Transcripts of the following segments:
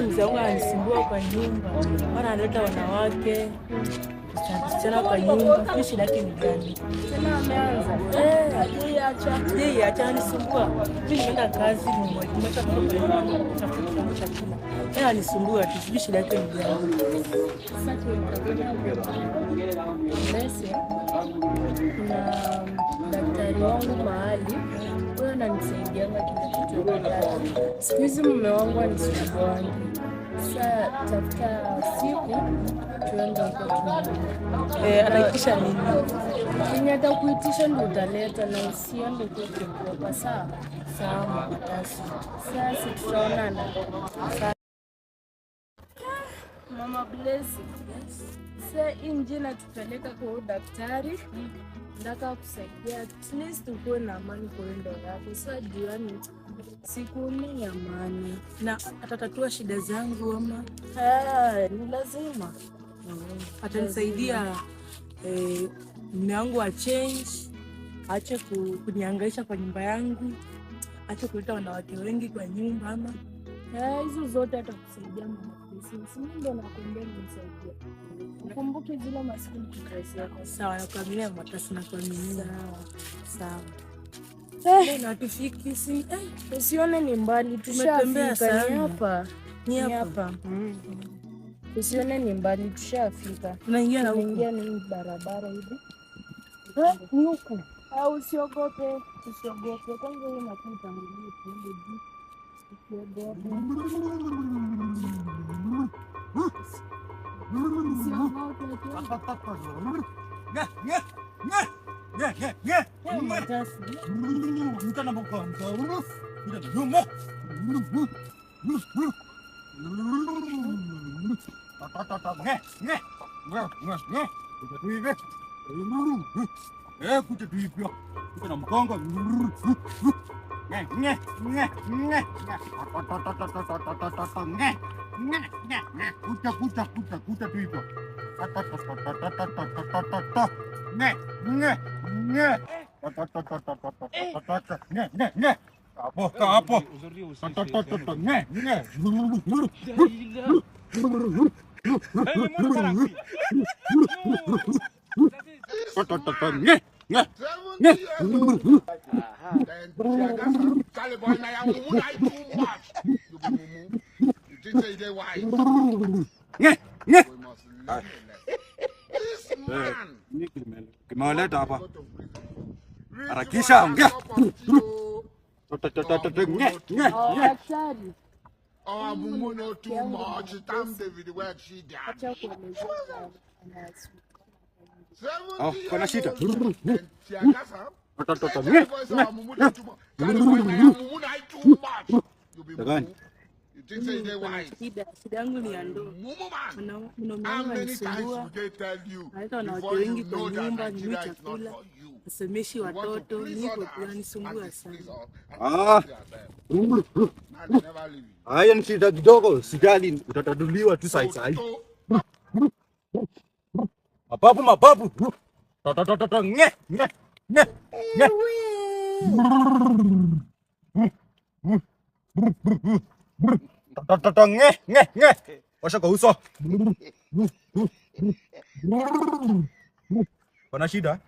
Mzee wangu ananisumbua kwa nyumba, analeta wanawake msichana kwa nyumba. Ni shida yake ni gani? Tena ameanza. Acha anisumbua. Mimi nimeenda kazi nimemwacha kwa chakula. Anisumbua tu, sijui shida yake ni gani. Sasa kuna daktari wangu mahali, huyo ananisaidia kila kitu. Siku hizi mume wangu anisumbua. Sasa tafuta siku tuende huko. Anaitisha nini? Kenya atakuitisha ndio utaleta na usiende kwa saa. Sawa. Sasa tutaonana. Mama Blessing. Sasa inje natupeleka kwa daktari. Nataka kusaidia at least ukuwe na amani kwa ndoa yako. Sasa jioni siku ni amani. Na atatatua shida zangu ama? Ni lazima. Atanisaidia mume wangu wa change, aache kunihangaisha kwa nyumba yangu, aache kuleta wanawake wengi kwa nyumba ama? Hizo zote atakusaidia mama. Mimi ndo nakwambia nimsaidia. Ukumbuke zile masiku nikikuelezea. Sawa, nakuaminia matasi, nakuaminia. Sawa. Na tufiki si usione ni mbali, tushafika. Ni hapa. Usione ni mbali, tushafika. Tunaingia ni barabara hivi. Ni huku. Usiogope. Kwanza wewe unakuta nguvu tuende juu. Kimeleta hapa. Harakisha ongea. Mumu too much. Tam David work she dad. Kuna shida. Shida yangu ni ya ndoa. Mume wangu anisumbua. Analeta wanawake wengi kwa nyumba, ni chakula. Asemeshi watoto, niko kunisumbua sana. Haya ni shida kidogo, sijali, utataduliwa tu sasa hivi. Mababu. Washa kwa uso. Kuna shida?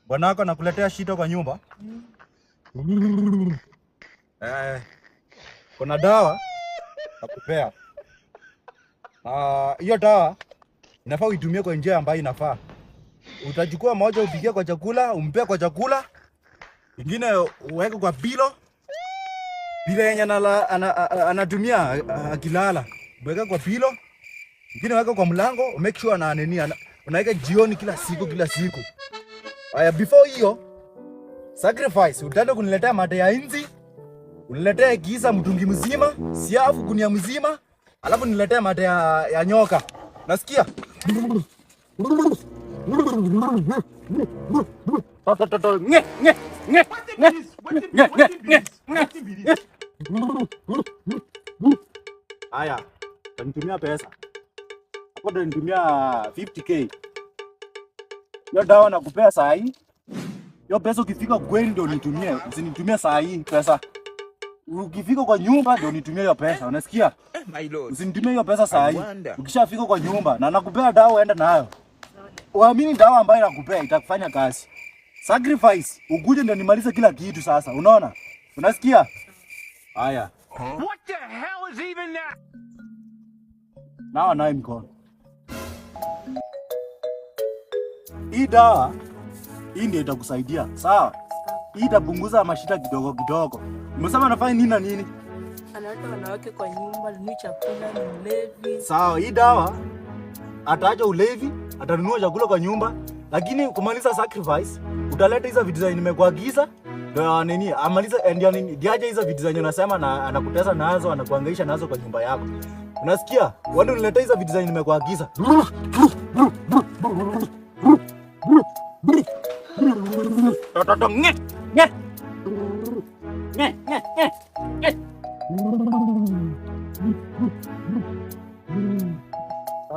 Bwana wako anakuletea shida kwa nyumba? Kuna dawa nakupea. Hiyo dawa inafaa uitumie kwa njia ambayo inafaa. Utachukua moja upigie kwa chakula, umpe kwa chakula. Ingine uweke kwa pilo. Pilo yenye anatumia akilala. Uweke kwa pilo. Ingine weka kwa mlango, make sure unaweka jioni kila siku. Haya, before hiyo sacrifice utaenda kuniletea mate ya inzi, uniletea giza mtungi mzima, siafu gunia mzima, alafu niletea mate ya nyoka. Nasikia? Haya, utanitumia pesa. Hapo ndo nitumia 50k. Hiyo dawa nakupea saa hii. Hiyo pesa ukifika kweli ndio nitumie. Usinitumie saa hii pesa. Ukifika kwa nyumba ndio nitumie hiyo pesa. Unasikia? My lord. Usinitumie hiyo pesa saa hii. Ukishafika kwa nyumba na nakupea dawa enda nayo. Uamini dawa ambayo nakupea itakufanya kazi. Sacrifice. Ukuje ndio nimalize kila kitu sasa. Unaona? Unasikia? Haya. What the hell is even that? Nawa naye mkono. Hii dawa hii ndio itakusaidia. Sawa? Hii itapunguza mashida kidogo kidogo. Umesema anafanya nini na nini? Analeta wanawake kwa nyumba, ni chakula, ni mlevi. Sawa, hii dawa ataacha ulevi, atanunua chakula kwa nyumba, lakini kumaliza sacrifice, utaleta hizo vitu zenye nimekuagiza, ndio nini? Amaliza ndio nini? Diaje hizo vitu zenye unasema na anakutesa nazo, anakuhangaisha nazo kwa nyumba yako. Unasikia? Wewe unileta hizo vitu zenye nimekuagiza. Toto nge. Nge. Nge, nge, nge. Nge.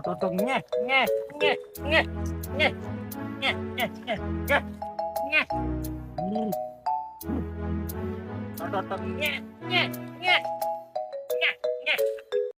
Toto nge, nge, nge, nge, nge, nge, nge, nge, nge. Toto nge, nge, nge.